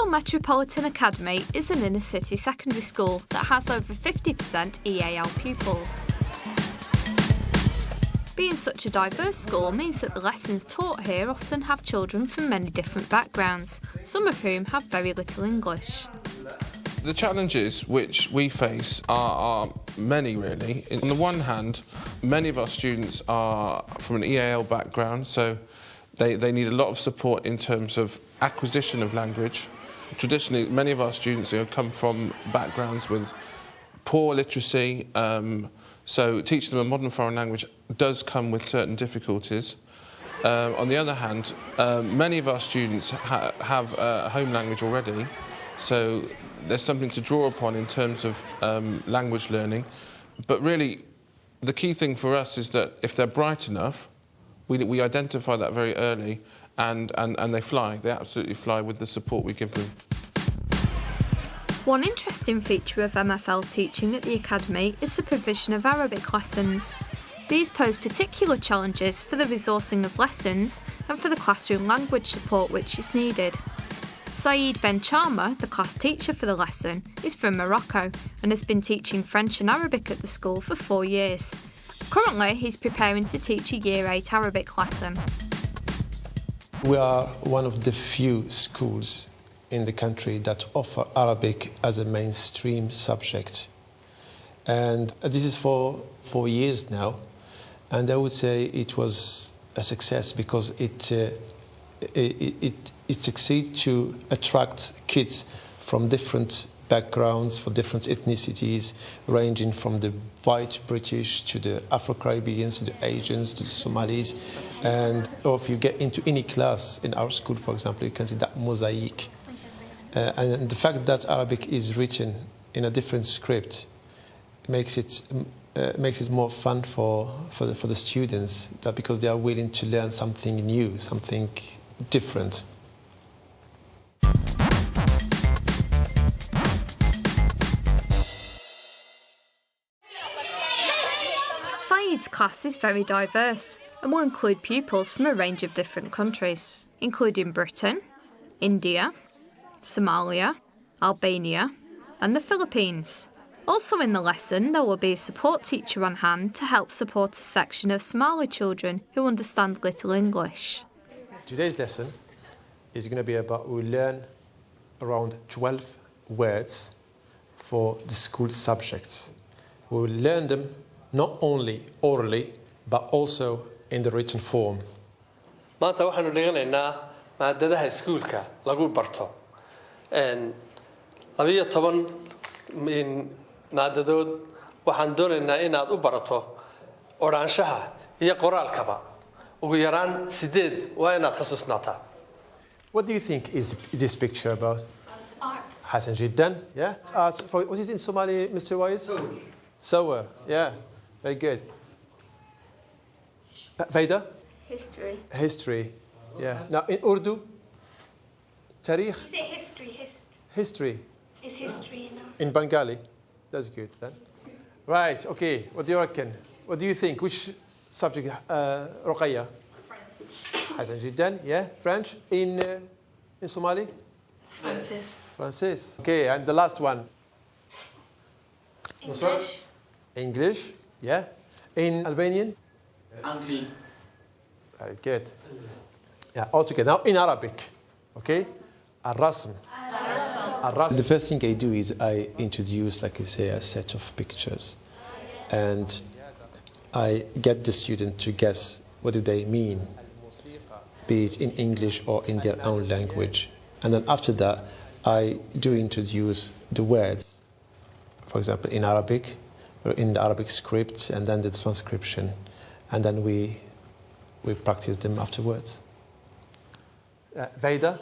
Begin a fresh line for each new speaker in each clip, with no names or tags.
Metropolitan Academy is an inner-city secondary school that has over 50% EAL pupils. Being such a diverse school means that the lessons taught here often have children from many different backgrounds, some of whom have very little English.
The challenges which we face are many, really. On the one hand, many of our students are from an EAL background, so they need a lot of support in terms of acquisition of language. Traditionally, many of our students come from backgrounds with poor literacy, so teaching them a modern foreign language does come with certain difficulties. On the other hand, many of our students have a home language already, so there's something to draw upon in terms of language learning. But really, the key thing for us is that if they're bright enough, we identify that very early, and they fly. They absolutely fly with the support we give them.
One interesting feature of MFL teaching at the Academy is the provision of Arabic lessons. These pose particular challenges for the resourcing of lessons and for the classroom language support which is needed. Saeed Ben Chama, the class teacher for the lesson, is from Morocco and has been teaching French and Arabic at the school for 4 years. Currently, he's preparing to teach a Year 8 Arabic lesson.
We are one of the few schools in the country that offer Arabic as a mainstream subject. And this is for 4 years now. And I would say it was a success because it succeeds to attract kids from different backgrounds, for different ethnicities, ranging from the white British to the Afro-Caribbeans, to the Asians, to the Somalis. And if you get into any class in our school, for example, you can see that mosaic. And the fact that Arabic is written in a different script makes it more fun for the students, that because they are willing to learn something new, something different.
Saeed's class is very diverse and will include pupils from a range of different countries, including Britain, India, Somalia, Albania, and the Philippines. Also in the lesson, there will be a support teacher on hand to help support a section of Somali children who understand little English.
Today's lesson is going to be about, we learn around 12 words for the school subjects. We will learn them not only orally, but also in the written form.
maanta waxaanu dhiganaynaa maadadaha iskuulka lagu barto 12 maadadood waxaan doonaynaa inaad u barato oraanshaha iyo qoraalkaba ugu yaraan 8 waa inaad xusuusnaataa.
What do you think is this picture about?
Art.
Hassan Jiddan, yeah? Art. What is in Somali, Mr. Wise? Sawa, yeah. Very good. Vaida?
History.
History, yeah. Now in Urdu? Tarikh?
Is it history?
History.
Is history, you know?
In Bengali? That's good then. Right, okay. What do you reckon? What do you think? Which subject? Ruqayya?
French.
Hassan Jiddan, yeah. French. In Somali?
Francis.
Francis. Okay, and the last one?
English.
English, yeah. In Albanian?
Angli.
Very good. Yeah, all together. Now in Arabic, okay? Al-Rasm. The first thing I do is I introduce, like I say, a set of pictures. And I get the student to guess what do they mean, be it in English or in their own language. And then after that, I do introduce the words, for example, in Arabic, or in the Arabic script, and then the transcription. And then we practice them afterwards. Vaida,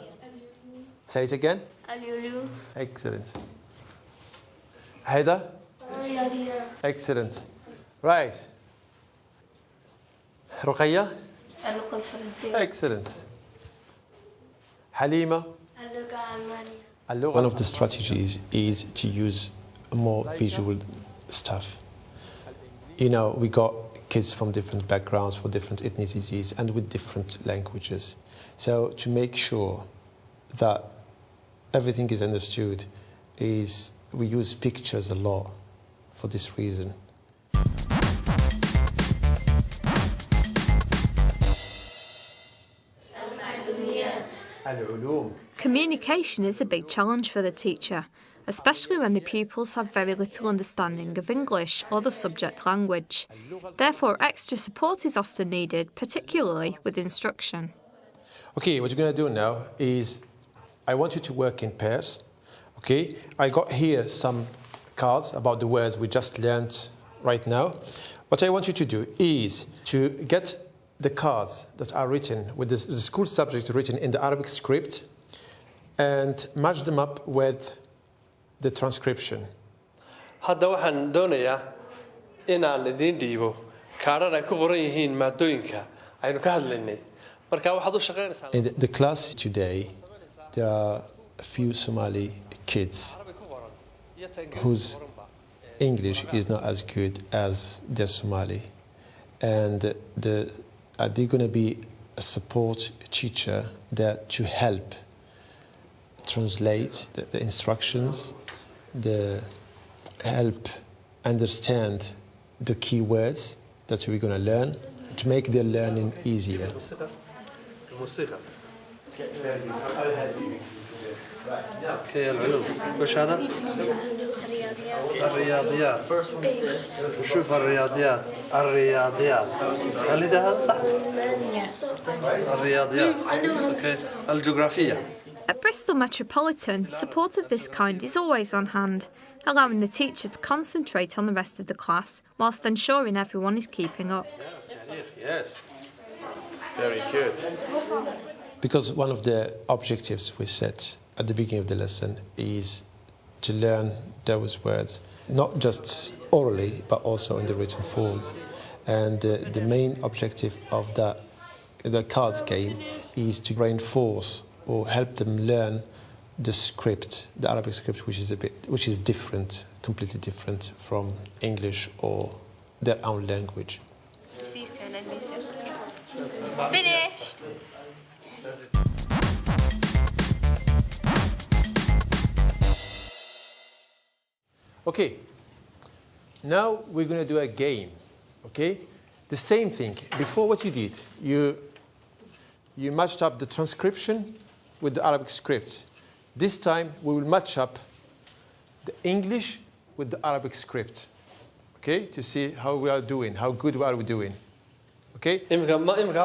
say it again.
Alulu.
Excellent. Haida? Excellent. Right. Ruqayya?
اللغة الفرنسية.
Excellent. Halima?
اللغة الألمانية.
One of the strategies is to use more visual stuff. You know, we got kids from different backgrounds, for different ethnicities, and with different languages. So to make sure that everything is understood, is we use pictures a lot for this reason.
Communication is a big challenge for the teacher, especially when the pupils have very little understanding of English or the subject language. Therefore, extra support is often needed, particularly with instruction.
Okay, what you're going to do now is I want you to work in pairs. Okay, I got here some cards about the words we just learned right now. What I want you to do is to get the cards that are written with the school subject written in the Arabic script and match them up with the transcription.
hadda waxaan doonayaa inaan idiin dhiibo kaadhar ay ku qoran yihiin maadooyinka aynu ka hadlaynay marka waxaad u shaqaynaysaa
In the class today, there are a few Somali kids whose English is not as good as their Somali, and they're going to be a support teacher there to help translate the instructions, help understand the key words that we're going to learn to make their learning easier.
الموسيقى اوكي العلوم وش هذا؟ الرياضيات شوف الرياضيات هل هذا صح؟ الرياضيات اوكي الجغرافية.
At Bristol Metropolitan, support of this kind is always on hand, allowing the teacher to concentrate on the rest of the class whilst ensuring everyone is keeping up.
Yes. Very good.
Because one of the objectives we set at the beginning of the lesson is to learn those words, not just orally, but also in the written form. And the main objective of the cards game is to reinforce or help them learn the script, the Arabic script, which is different, completely different from English or their own language.
Finished.
Okay, now we're going to do a game, okay? The same thing. Before, what you did, you matched up the transcription with the Arabic script. This time, we will match up the English with the Arabic script, okay? To see how we are doing, how good are we doing, okay?
imika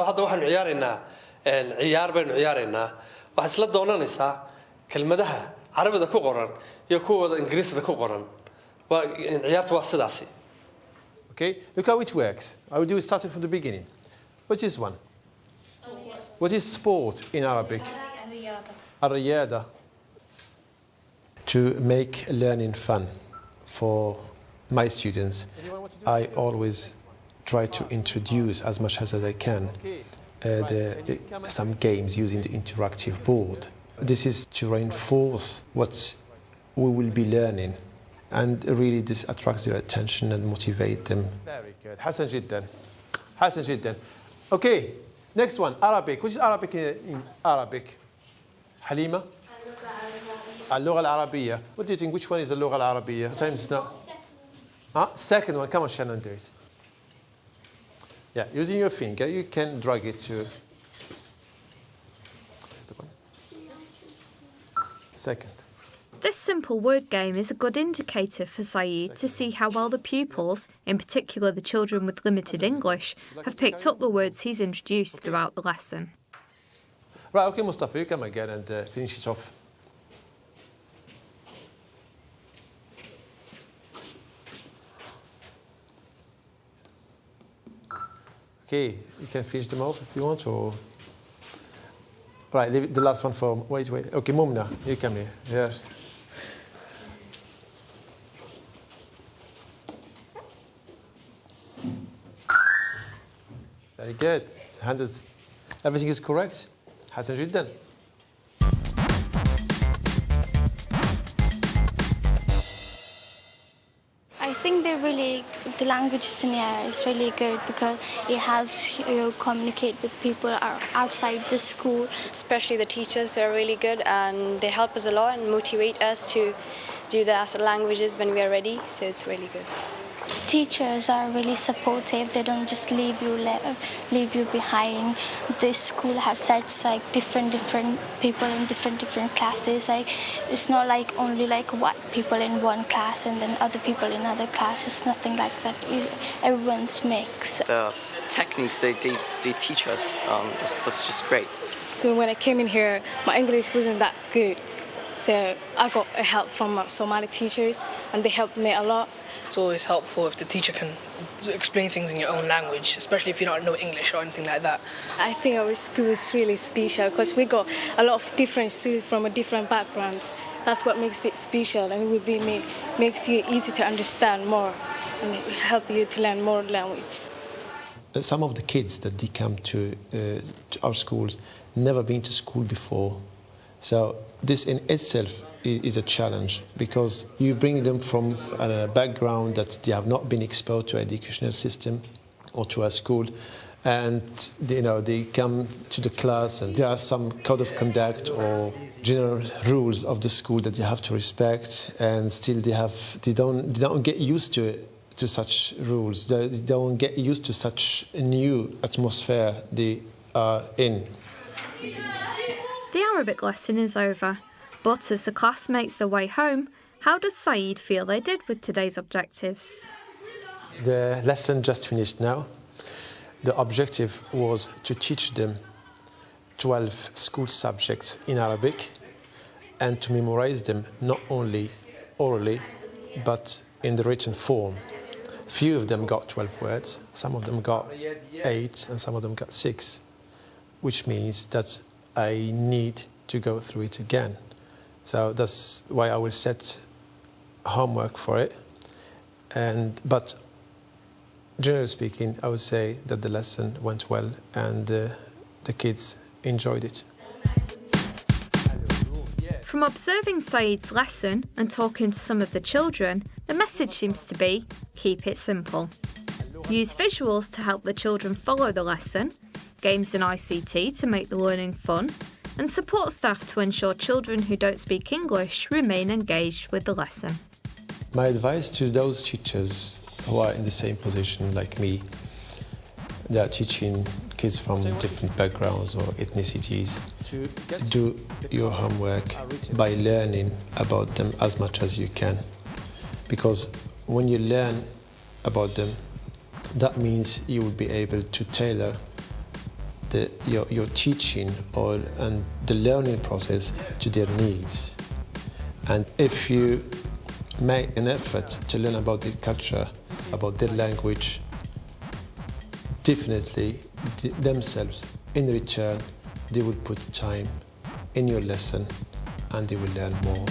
hadda waxaan ciyaaraynaa ciyaar baynu ciyaaraynaa waxaad isla doonanaysaa kelmadaha carabida ku qoran iyo kuwooda ingiriisida ku qoran ciyaartu waa sidaasi.
Okay, look how it works. I will do it starting from the beginning. What is one? What is sport in Arabic? Ar-riyada. To make learning fun for my students, I always try to introduce as much as I can some games using the interactive board. This is to reinforce what we will be learning, and really this attracts their attention and motivate them. Very good. حسن جدا. حسن جدا. Okay, next one, Arabic. Which is Arabic in Arabic? Halima? اللغة العربية. What do you think? Which one is the اللغة العربية? Times now. Second one. Come on, Shannon, do it. Yeah, using your finger, you can drag it to. That's the one. Second.
This simple word game is a good indicator for Saeed to see how well the pupils, in particular the children with limited English, have picked up the words he's introduced throughout the lesson.
Right, okay, Mustafa, you come again and finish it off. Okay, you can finish them off if you want, or... Right, leave the last one for... Wait. Okay, Mumna, you come here. Yes. Very good. Everything is correct. حسن جدا.
I
think the languages in here is really good because it helps you communicate with people outside the school.
Especially the teachers, they're really good and they help us a lot and motivate us to do the languages when we are ready, so it's really good.
Teachers are really supportive. They don't just leave you behind. This school has sets like different people in different classes. Like it's not like only like white people in one class and then other people in other classes. It's nothing like that. Everyone's mix.
The techniques they teach us, that's just great.
So when I came in here, my English wasn't that good. So I got help from my Somali teachers and they helped me a lot.
It's always helpful if the teacher can explain things in your own language, especially if you don't know English or anything like that.
I think our school is really special because we got a lot of different students from different backgrounds. That's what makes it special and makes it easy to understand more and help you to learn more languages.
Some of the kids that they come to our schools never been to school before. So this in itself is a challenge because you bring them from a background that they have not been exposed to educational system or to a school, and they come to the class and there are some code of conduct or general rules of the school that they have to respect, and still they don't get used to such rules. They don't get used to such a new atmosphere they are in.
The Arabic lesson is over, but as the class makes their way home, how does Saeed feel they did with today's objectives?
The lesson just finished now. The objective was to teach them 12 school subjects in Arabic and to memorize them not only orally but in the written form. Few of them got 12 words, some of them got 8 and some of them got 6, which means that I need to go through it again. So that's why I will set homework for it. But generally speaking, I would say that the lesson went well and the kids enjoyed it.
From observing Saeed's lesson and talking to some of the children, the message seems to be, keep it simple. Use visuals to help the children follow the lesson, games and ICT to make the learning fun, and support staff to ensure children who don't speak English remain engaged with the lesson.
My advice to those teachers who are in the same position like me, they are teaching kids from different backgrounds or ethnicities, do your homework by learning about them as much as you can. Because when you learn about them, that means you will be able to tailor your teaching and the learning process to their needs. And if you make an effort to learn about their culture, about their language, definitely themselves, in return, they will put time in your lesson and they will learn more.